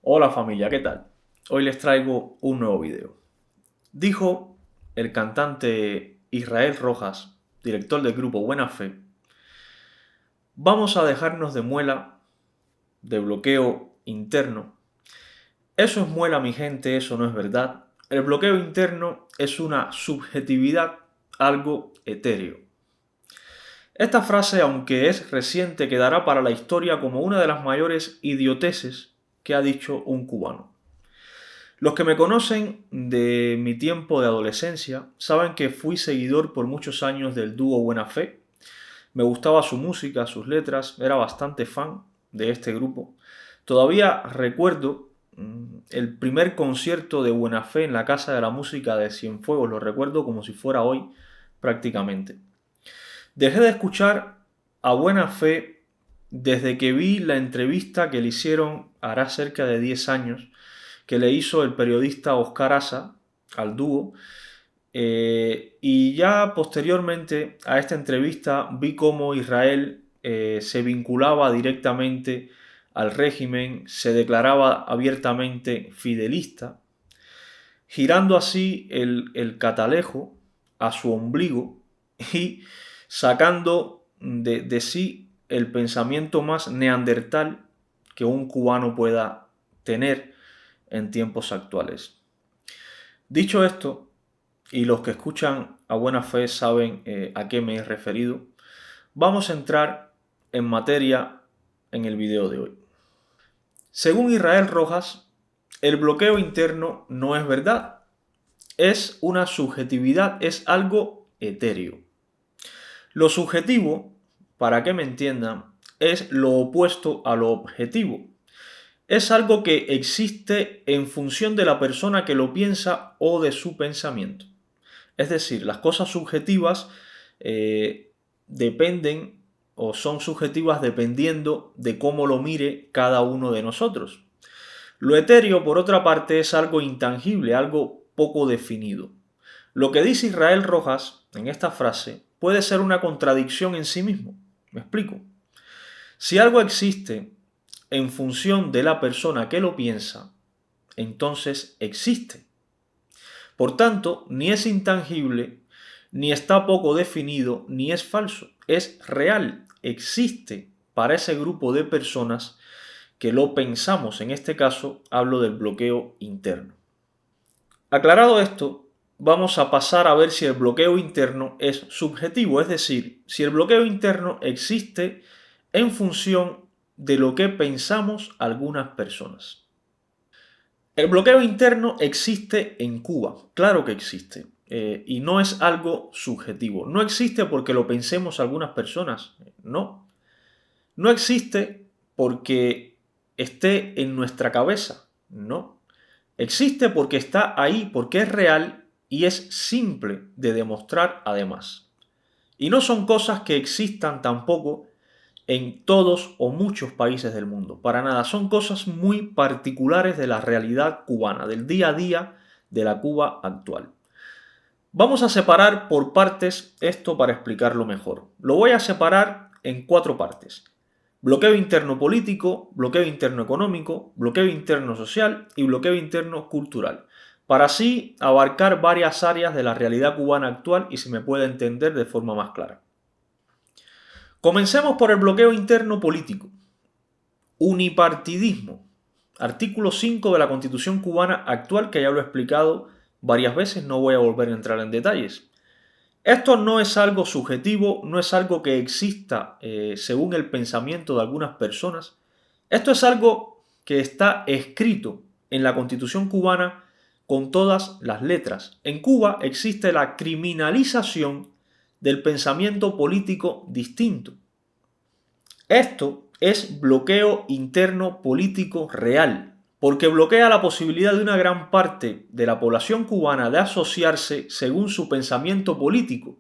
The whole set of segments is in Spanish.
Hola familia, ¿qué tal? Hoy les traigo un nuevo video. Dijo el cantante Israel Rojas, director del grupo Buena Fe: vamos a dejarnos de muela, de bloqueo interno. Eso es muela, mi gente, eso no es verdad. El bloqueo interno es una subjetividad, algo etéreo. Esta frase, aunque es reciente, quedará para la historia como una de las mayores idioteces que ha dicho un cubano. Los que me conocen de mi tiempo de adolescencia saben que fui seguidor por muchos años del dúo Buena Fe. Me gustaba su música, sus letras, era bastante fan de este grupo. Todavía recuerdo el primer concierto de Buena Fe en la Casa de la Música de Cienfuegos, lo recuerdo como si fuera hoy prácticamente. Dejé de escuchar a Buena Fe desde que vi la entrevista que le hicieron hará cerca de 10 años, que le hizo el periodista Oscar Asa al dúo. Y ya posteriormente a esta entrevista vi cómo Israel se vinculaba directamente al régimen, se declaraba abiertamente fidelista, girando así el catalejo a su ombligo y sacando de sí el pensamiento más neandertal que un cubano pueda tener en tiempos actuales. Dicho esto, y los que escuchan a buena fe saben a qué me he referido, vamos a entrar en materia en el video de hoy. Según Israel Rojas, el bloqueo interno no es verdad, es una subjetividad, es algo etéreo. Lo subjetivo, para que me entiendan, es lo opuesto a lo objetivo. Es algo que existe en función de la persona que lo piensa o de su pensamiento. Es decir, las cosas subjetivas dependen o son subjetivas dependiendo de cómo lo mire cada uno de nosotros. Lo etéreo, por otra parte, es algo intangible, algo poco definido. Lo que dice Israel Rojas en esta frase puede ser una contradicción en sí mismo. ¿Me explico? Si algo existe en función de la persona que lo piensa, entonces existe. Por tanto, ni es intangible, ni está poco definido, ni es falso. Es real, existe para ese grupo de personas que lo pensamos. En este caso, hablo del bloqueo interno. Aclarado esto, vamos a pasar a ver si el bloqueo interno es subjetivo, es decir, si el bloqueo interno existe en función de lo que pensamos algunas personas. El bloqueo interno existe en Cuba, claro que existe, y no es algo subjetivo. No existe porque lo pensemos algunas personas, no. No existe porque esté en nuestra cabeza, no. Existe porque está ahí, porque es real y es simple de demostrar además. Y no son cosas que existan tampoco en todos o muchos países del mundo. Para nada, son cosas muy particulares de la realidad cubana, del día a día de la Cuba actual. Vamos a separar por partes esto para explicarlo mejor. Lo voy a separar en 4 partes. Bloqueo interno político, bloqueo interno económico, bloqueo interno social y bloqueo interno cultural, para así abarcar varias áreas de la realidad cubana actual y se me pueda entender de forma más clara. Comencemos por el bloqueo interno político. Unipartidismo. Artículo 5 de la Constitución cubana actual, que ya lo he explicado varias veces, no voy a volver a entrar en detalles. Esto no es algo subjetivo, no es algo que exista según el pensamiento de algunas personas. Esto es algo que está escrito en la Constitución cubana con todas las letras. En Cuba existe la criminalización del pensamiento político distinto. Esto es bloqueo interno político real, porque bloquea la posibilidad de una gran parte de la población cubana de asociarse según su pensamiento político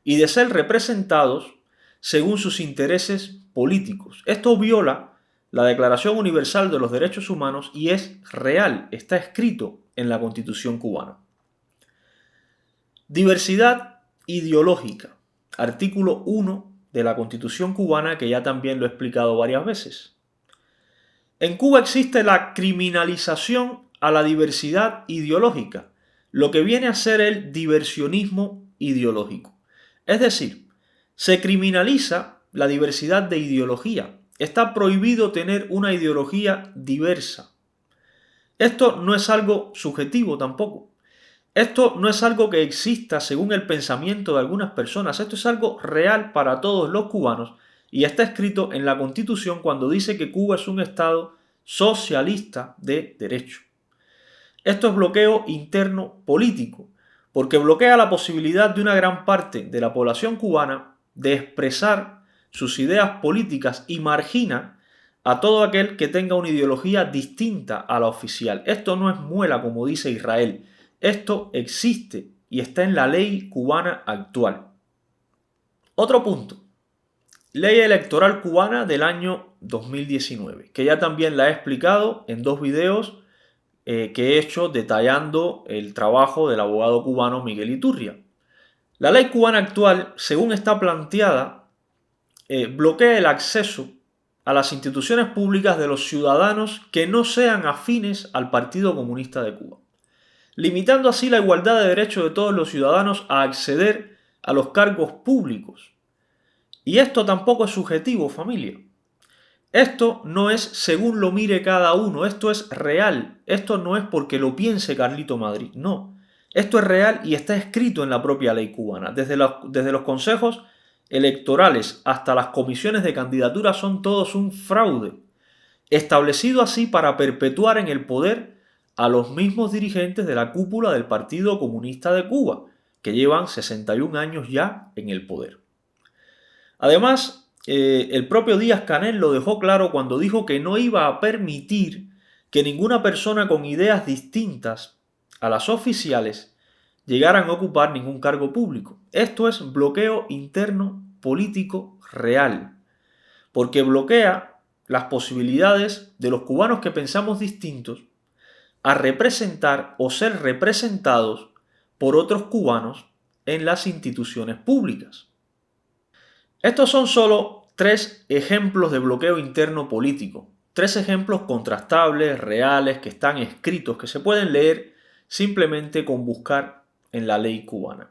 y de ser representados según sus intereses políticos. Esto viola la Declaración Universal de los Derechos Humanos y es real, está escrito en la Constitución cubana. Diversidad ideológica. Artículo 1 de la Constitución cubana, que ya también lo he explicado varias veces. En Cuba existe la criminalización a la diversidad ideológica, lo que viene a ser el diversionismo ideológico. Es decir, se criminaliza la diversidad de ideología. Está prohibido tener una ideología diversa. Esto no es algo subjetivo tampoco. Esto no es algo que exista según el pensamiento de algunas personas. Esto es algo real para todos los cubanos y está escrito en la Constitución cuando dice que Cuba es un Estado socialista de derecho. Esto es bloqueo interno político, porque bloquea la posibilidad de una gran parte de la población cubana de expresar sus ideas políticas y margina a todo aquel que tenga una ideología distinta a la oficial. Esto no es muela, como dice Israel. Esto existe y está en la ley cubana actual. Otro punto. Ley electoral cubana del año 2019, que ya también la he explicado en 2 videos que he hecho detallando el trabajo del abogado cubano Miguel Iturria. La ley cubana actual, según está planteada, bloquea el acceso a las instituciones públicas de los ciudadanos que no sean afines al Partido Comunista de Cuba, limitando así la igualdad de derechos de todos los ciudadanos a acceder a los cargos públicos. Y esto tampoco es subjetivo, familia. Esto no es según lo mire cada uno, esto es real. Esto no es porque lo piense Carlito Madrid, no. Esto es real y está escrito en la propia ley cubana. Desde los consejos electorales hasta las comisiones de candidatura son todos un fraude, establecido así para perpetuar en el poder a los mismos dirigentes de la cúpula del Partido Comunista de Cuba, que llevan 61 años ya en el poder. Además, el propio Díaz-Canel lo dejó claro cuando dijo que no iba a permitir que ninguna persona con ideas distintas a las oficiales llegaran a ocupar ningún cargo público. Esto es bloqueo interno político real, porque bloquea las posibilidades de los cubanos que pensamos distintos a representar o ser representados por otros cubanos en las instituciones públicas. Estos son solo 3 ejemplos de bloqueo interno político, 3 ejemplos contrastables, reales, que están escritos, que se pueden leer simplemente con buscar en la ley cubana.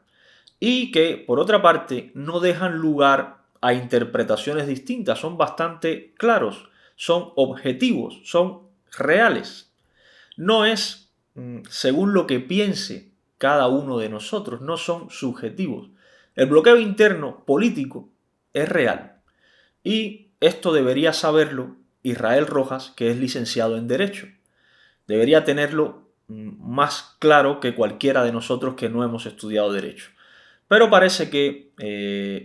Y que, por otra parte, no dejan lugar a interpretaciones distintas, son bastante claros, son objetivos, son reales. No es según lo que piense cada uno de nosotros, no son subjetivos. El bloqueo interno político es real. Y esto debería saberlo Israel Rojas, que es licenciado en Derecho. Debería tenerlo más claro que cualquiera de nosotros que no hemos estudiado Derecho. Pero parece que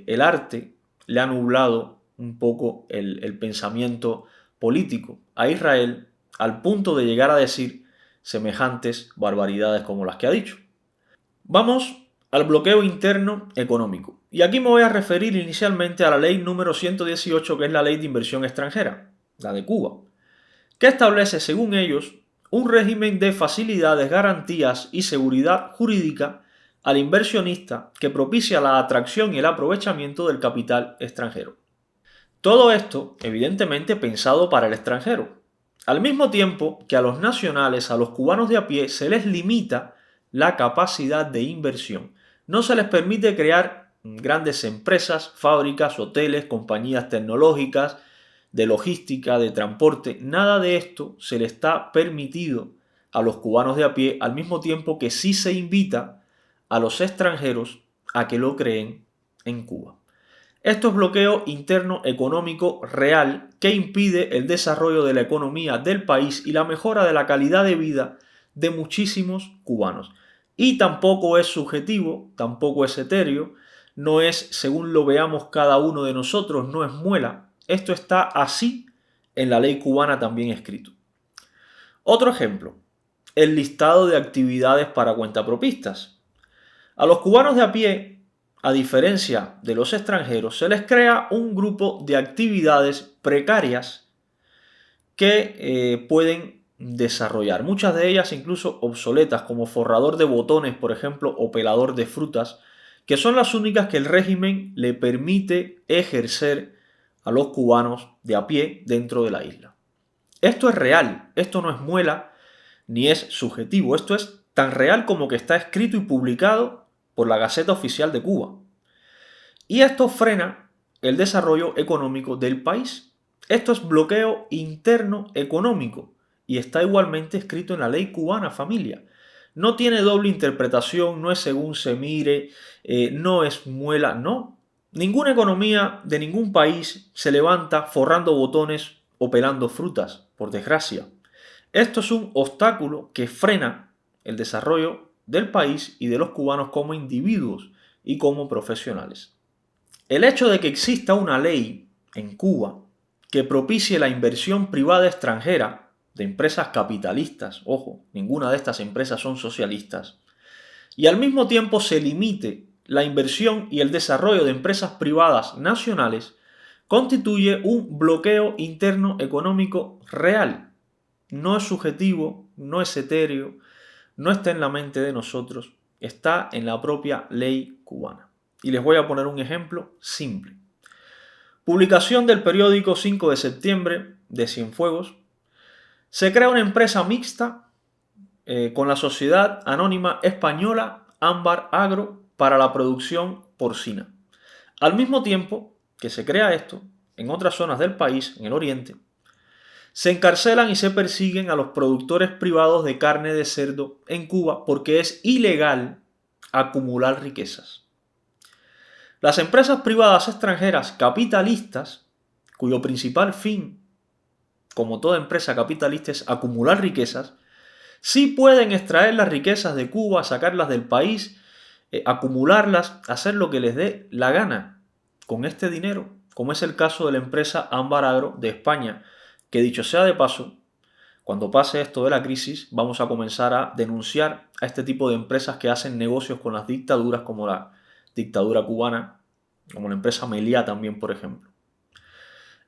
el arte le ha nublado un poco el pensamiento político a Israel al punto de llegar a decir semejantes barbaridades como las que ha dicho. Vamos al bloqueo interno económico. Y aquí me voy a referir inicialmente a la ley número 118, que es la ley de inversión extranjera, la de Cuba, que establece, según ellos, un régimen de facilidades, garantías y seguridad jurídica al inversionista que propicia la atracción y el aprovechamiento del capital extranjero. Todo esto, evidentemente, pensado para el extranjero, al mismo tiempo que a los nacionales, a los cubanos de a pie, se les limita la capacidad de inversión. No se les permite crear grandes empresas, fábricas, hoteles, compañías tecnológicas, de logística, de transporte. Nada de esto se le está permitido a los cubanos de a pie, al mismo tiempo que sí se invita a los extranjeros a que lo creen en Cuba. Esto es bloqueo interno económico real que impide el desarrollo de la economía del país y la mejora de la calidad de vida de muchísimos cubanos. Y tampoco es subjetivo, tampoco es etéreo, no es según lo veamos cada uno de nosotros, no es muela. Esto está así en la ley cubana también escrito. Otro ejemplo, el listado de actividades para cuentapropistas. A los cubanos de a pie, a diferencia de los extranjeros, se les crea un grupo de actividades precarias que pueden desarrollar. Muchas de ellas incluso obsoletas, como forrador de botones, por ejemplo, o pelador de frutas, que son las únicas que el régimen le permite ejercer a los cubanos de a pie dentro de la isla. Esto es real, esto no es muela ni es subjetivo, esto es tan real como que está escrito y publicado por la Gaceta Oficial de Cuba. Y esto frena el desarrollo económico del país. Esto es bloqueo interno económico y está igualmente escrito en la ley cubana, familia. No tiene doble interpretación, no es según se mire, no es muela, no. Ninguna economía de ningún país se levanta forrando botones o pelando frutas, por desgracia. Esto es un obstáculo que frena el desarrollo del país y de los cubanos como individuos y como profesionales. El hecho de que exista una ley en Cuba que propicie la inversión privada extranjera de empresas capitalistas, ojo, ninguna de estas empresas son socialistas, y al mismo tiempo se limite la inversión y el desarrollo de empresas privadas nacionales, constituye un bloqueo interno económico real. No es subjetivo, no es etéreo, no está en la mente de nosotros, está en la propia ley cubana. Y les voy a poner un ejemplo simple. Publicación del periódico 5 de septiembre de Cienfuegos. Se crea una empresa mixta con la Sociedad Anónima Española Ámbar Agro para la producción porcina. Al mismo tiempo que se crea esto, en otras zonas del país, en el oriente, se encarcelan y se persiguen a los productores privados de carne de cerdo en Cuba porque es ilegal acumular riquezas. Las empresas privadas extranjeras capitalistas, cuyo principal fin, como toda empresa capitalista, es acumular riquezas, sí pueden extraer las riquezas de Cuba, sacarlas del país, acumularlas, hacer lo que les dé la gana con este dinero, como es el caso de la empresa Ámbar Agro de España, que dicho sea de paso, cuando pase esto de la crisis, vamos a comenzar a denunciar a este tipo de empresas que hacen negocios con las dictaduras, como la dictadura cubana, como la empresa Meliá también, por ejemplo.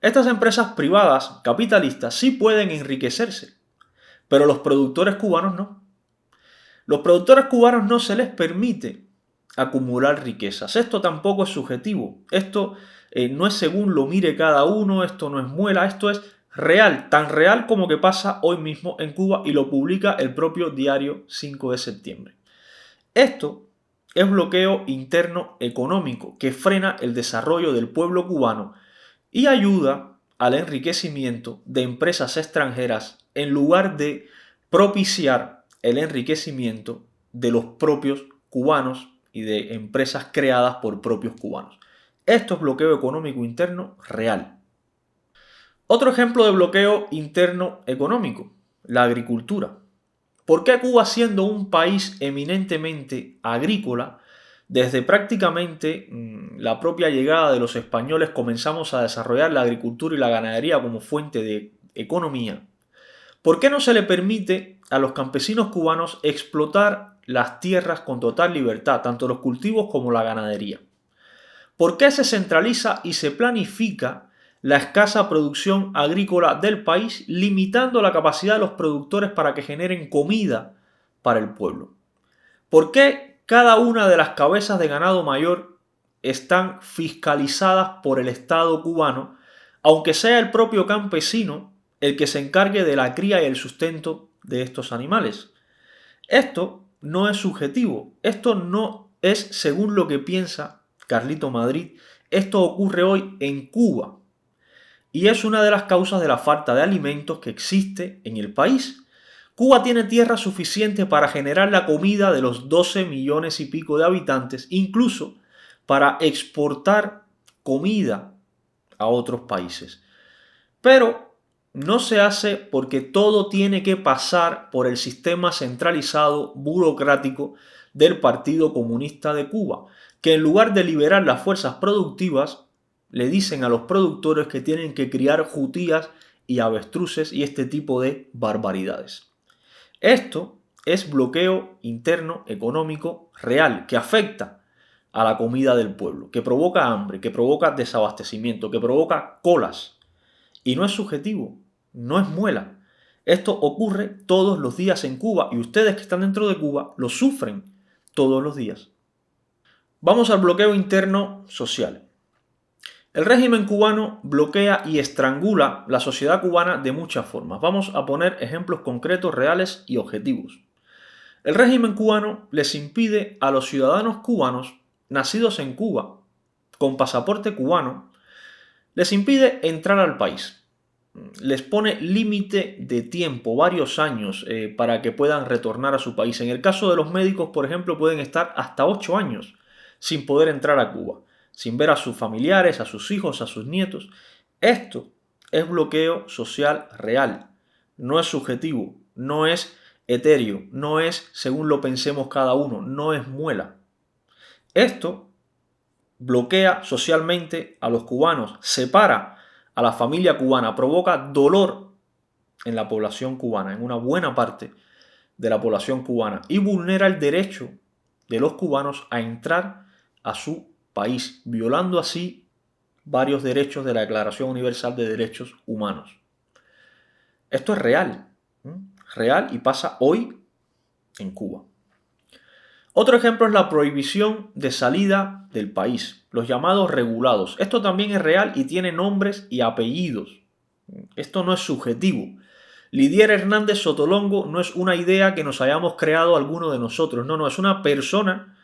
Estas empresas privadas capitalistas sí pueden enriquecerse, pero los productores cubanos no. Los productores cubanos no se les permite acumular riquezas. Esto tampoco es subjetivo. Esto no es según lo mire cada uno, esto no es muela, esto es real, tan real como que pasa hoy mismo en Cuba y lo publica el propio diario 5 de septiembre. Esto es bloqueo interno económico que frena el desarrollo del pueblo cubano y ayuda al enriquecimiento de empresas extranjeras en lugar de propiciar el enriquecimiento de los propios cubanos y de empresas creadas por propios cubanos. Esto es bloqueo económico interno real. Otro ejemplo de bloqueo interno económico, la agricultura. ¿Por qué Cuba, siendo un país eminentemente agrícola, desde prácticamente la propia llegada de los españoles comenzamos a desarrollar la agricultura y la ganadería como fuente de economía? ¿Por qué no se le permite a los campesinos cubanos explotar las tierras con total libertad, tanto los cultivos como la ganadería? ¿Por qué se centraliza y se planifica la escasa producción agrícola del país, limitando la capacidad de los productores para que generen comida para el pueblo? ¿Por qué cada una de las cabezas de ganado mayor están fiscalizadas por el Estado cubano, aunque sea el propio campesino el que se encargue de la cría y el sustento de estos animales? Esto no es subjetivo, esto no es según lo que piensa Carlito Madrid, esto ocurre hoy en Cuba y es una de las causas de la falta de alimentos que existe en el país. Cuba tiene tierra suficiente para generar la comida de los 12 millones y pico de habitantes, incluso para exportar comida a otros países. Pero no se hace porque todo tiene que pasar por el sistema centralizado burocrático del Partido Comunista de Cuba, que en lugar de liberar las fuerzas productivas, le dicen a los productores que tienen que criar jutías y avestruces y este tipo de barbaridades. Esto es bloqueo interno económico real que afecta a la comida del pueblo, que provoca hambre, que provoca desabastecimiento, que provoca colas. Y no es subjetivo, no es muela. Esto ocurre todos los días en Cuba y ustedes que están dentro de Cuba lo sufren todos los días. Vamos al bloqueo interno social. El régimen cubano bloquea y estrangula la sociedad cubana de muchas formas. Vamos a poner ejemplos concretos, reales y objetivos. El régimen cubano les impide a los ciudadanos cubanos nacidos en Cuba, con pasaporte cubano, les impide entrar al país. Les pone límite de tiempo, varios años, para que puedan retornar a su país. En el caso de los médicos, por ejemplo, pueden estar hasta 8 años sin poder entrar a Cuba, sin ver a sus familiares, a sus hijos, a sus nietos. Esto es bloqueo social real, no es subjetivo, no es etéreo, no es según lo pensemos cada uno, no es muela. Esto bloquea socialmente a los cubanos, separa a la familia cubana, provoca dolor en la población cubana, en una buena parte de la población cubana, y vulnera el derecho de los cubanos a entrar a su país, violando así varios derechos de la Declaración Universal de Derechos Humanos. Esto es real, real y pasa hoy en Cuba. Otro ejemplo es la prohibición de salida del país, los llamados regulados. Esto también es real y tiene nombres y apellidos. Esto no es subjetivo. Lidier Hernández Sotolongo no es una idea que nos hayamos creado alguno de nosotros. No, es una persona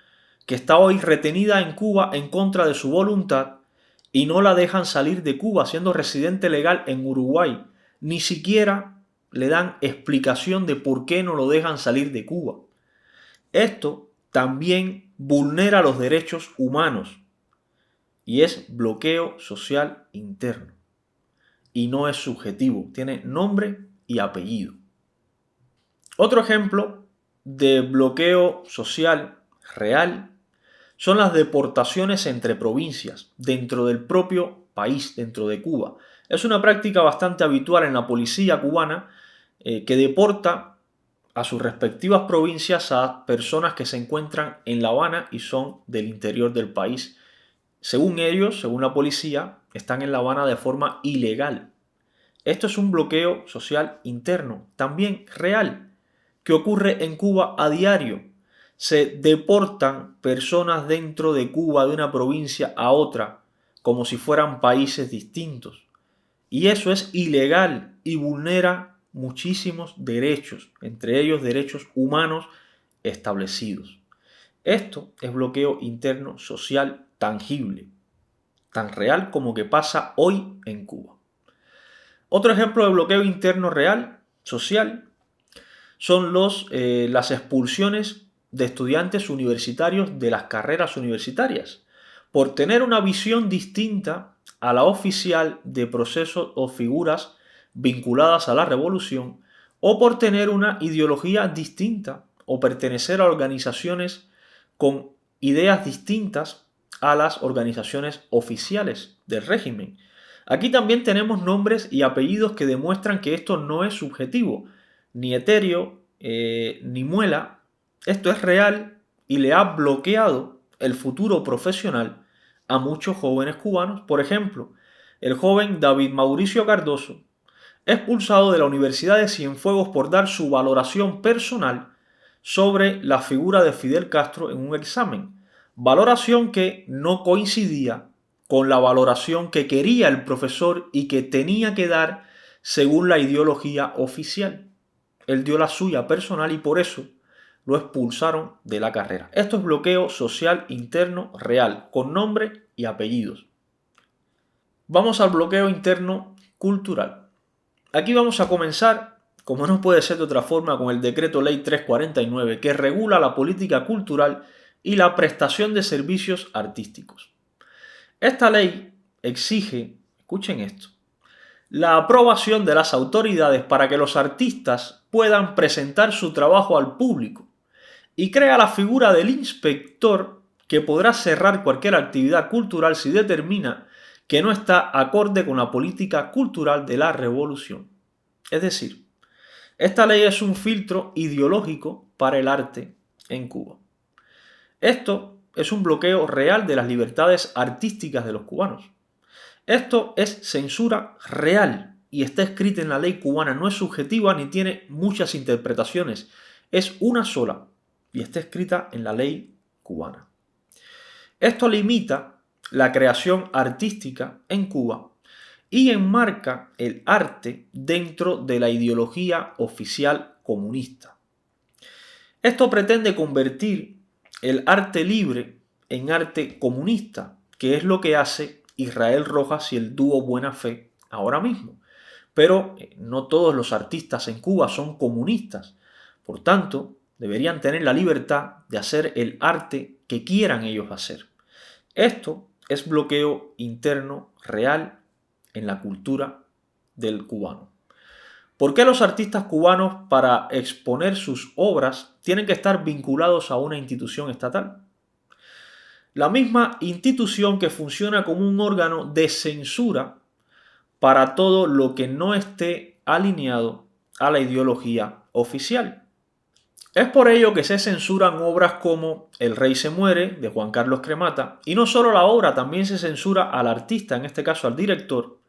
que está hoy retenida en Cuba en contra de su voluntad y no la dejan salir de Cuba siendo residente legal en Uruguay. Ni siquiera le dan explicación de por qué no lo dejan salir de Cuba. Esto también vulnera los derechos humanos y es bloqueo social interno. Y no es subjetivo, tiene nombre y apellido. Otro ejemplo de bloqueo social real son las deportaciones entre provincias dentro del propio país, dentro de Cuba. Es una práctica bastante habitual en la policía cubana que deporta a sus respectivas provincias a personas que se encuentran en La Habana y son del interior del país. Según ellos, según la policía, están en La Habana de forma ilegal. Esto es un bloqueo social interno, también real, que ocurre en Cuba a diario. Se deportan personas dentro de Cuba de una provincia a otra, como si fueran países distintos. Y eso es ilegal y vulnera muchísimos derechos, entre ellos derechos humanos establecidos. Esto es bloqueo interno social tangible, tan real como que pasa hoy en Cuba. Otro ejemplo de bloqueo interno real, social, son las expulsiones de estudiantes universitarios de las carreras universitarias por tener una visión distinta a la oficial de procesos o figuras vinculadas a la revolución o por tener una ideología distinta o pertenecer a organizaciones con ideas distintas a las organizaciones oficiales del régimen. Aquí también tenemos nombres y apellidos que demuestran que esto no es subjetivo, ni etéreo, ni muela. Esto es real y le ha bloqueado el futuro profesional a muchos jóvenes cubanos. Por ejemplo, el joven David Mauricio Cardoso, expulsado de la Universidad de Cienfuegos por dar su valoración personal sobre la figura de Fidel Castro en un examen. Valoración que no coincidía con la valoración que quería el profesor y que tenía que dar según la ideología oficial. Él dio la suya personal y por eso lo expulsaron de la carrera. Esto es bloqueo social interno real, con nombre y apellidos. Vamos al bloqueo interno cultural. Aquí vamos a comenzar, como no puede ser de otra forma, con el Decreto Ley 349, que regula la política cultural y la prestación de servicios artísticos. Esta ley exige, escuchen esto, la aprobación de las autoridades para que los artistas puedan presentar su trabajo al público y crea la figura del inspector que podrá cerrar cualquier actividad cultural si determina que no está acorde con la política cultural de la revolución. Es decir, esta ley es un filtro ideológico para el arte en Cuba. Esto es un bloqueo real de las libertades artísticas de los cubanos. Esto es censura real y está escrita en la ley cubana, no es subjetiva ni tiene muchas interpretaciones, es una sola y está escrita en la ley cubana. Esto limita la creación artística en Cuba y enmarca el arte dentro de la ideología oficial comunista. Esto pretende convertir el arte libre en arte comunista, que es lo que hace Israel Rojas y el dúo Buena Fe ahora mismo. Pero no todos los artistas en Cuba son comunistas. Por tanto, deberían tener la libertad de hacer el arte que quieran ellos hacer. Esto es bloqueo interno real en la cultura del cubano. ¿Por qué los artistas cubanos, para exponer sus obras, tienen que estar vinculados a una institución estatal? La misma institución que funciona como un órgano de censura para todo lo que no esté alineado a la ideología oficial. Es por ello que se censuran obras como El rey se muere, de Juan Carlos Cremata, y no solo la obra, también se censura al artista, en este caso al director,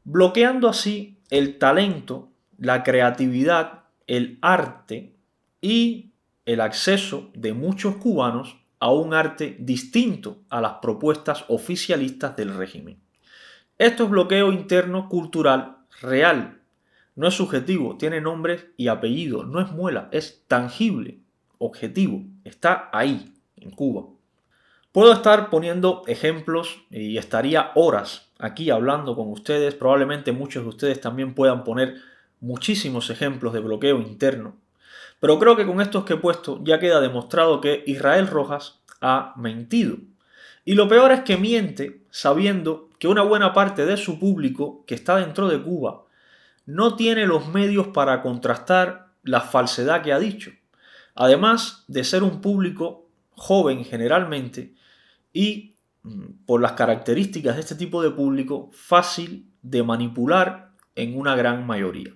bloqueando así el talento, la creatividad, el arte y el acceso de muchos cubanos a un arte distinto a las propuestas oficialistas del régimen. Esto es bloqueo interno cultural real. No es subjetivo, tiene nombre y apellido, no es muela, es tangible, objetivo, está ahí, en Cuba. Puedo estar poniendo ejemplos y estaría horas aquí hablando con ustedes. Probablemente muchos de ustedes también puedan poner muchísimos ejemplos de bloqueo interno. Pero creo que con estos que he puesto ya queda demostrado que Israel Rojas ha mentido. Y lo peor es que miente sabiendo que una buena parte de su público que está dentro de Cuba no tiene los medios para contrastar la falsedad que ha dicho. Además de ser un público joven generalmente y, por las características de este tipo de público, fácil de manipular en una gran mayoría.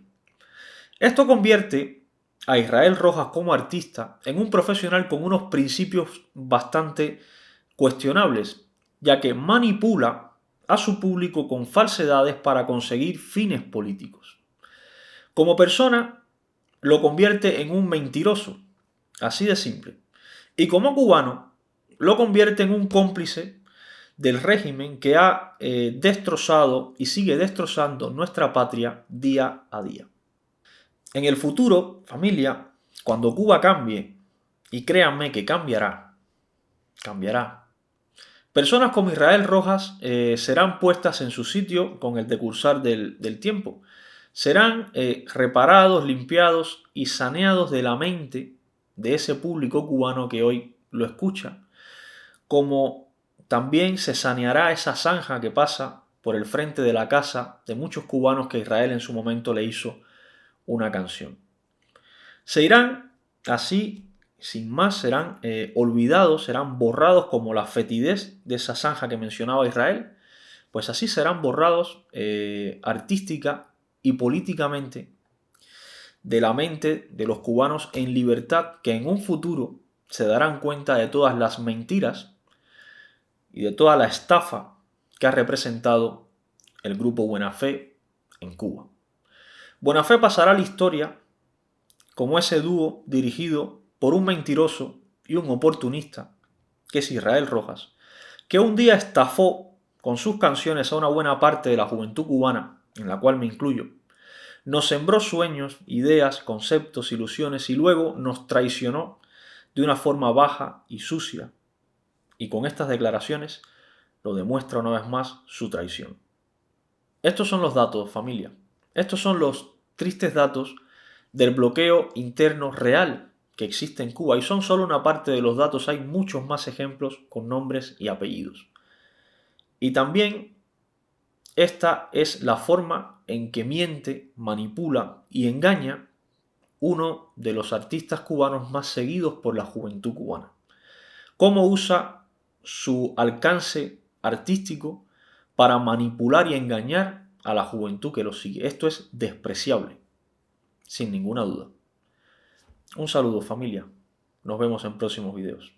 Esto convierte a Israel Rojas como artista en un profesional con unos principios bastante cuestionables, ya que manipula a su público con falsedades para conseguir fines políticos. Como persona, lo convierte en un mentiroso, así de simple. Y como cubano, lo convierte en un cómplice del régimen que ha destrozado y sigue destrozando nuestra patria día a día. En el futuro, familia, cuando Cuba cambie, y créanme que cambiará, personas como Israel Rojas serán puestas en su sitio con el decursar del tiempo. Serán reparados, limpiados y saneados de la mente de ese público cubano que hoy lo escucha, como también se saneará esa zanja que pasa por el frente de la casa de muchos cubanos que Israel en su momento le hizo una canción. Se irán así, sin más, serán olvidados, serán borrados como la fetidez de esa zanja que mencionaba Israel, pues así serán borrados artística y políticamente de la mente de los cubanos en libertad, que en un futuro se darán cuenta de todas las mentiras y de toda la estafa que ha representado el grupo Buena Fe en Cuba. Buena Fe pasará a la historia como ese dúo dirigido por un mentiroso y un oportunista, que es Israel Rojas, que un día estafó con sus canciones a una buena parte de la juventud cubana, en la cual me incluyo. Nos sembró sueños, ideas, conceptos, ilusiones y luego nos traicionó de una forma baja y sucia. Y con estas declaraciones lo demuestra una vez más su traición. Estos son los datos, familia. Estos son los tristes datos del bloqueo interno real que existe en Cuba. Y son solo una parte de los datos, hay muchos más ejemplos con nombres y apellidos. Y también esta es la forma en que miente, manipula y engaña uno de los artistas cubanos más seguidos por la juventud cubana. Cómo usa su alcance artístico para manipular y engañar a la juventud que lo sigue. Esto es despreciable, sin ninguna duda. Un saludo, familia. Nos vemos en próximos videos.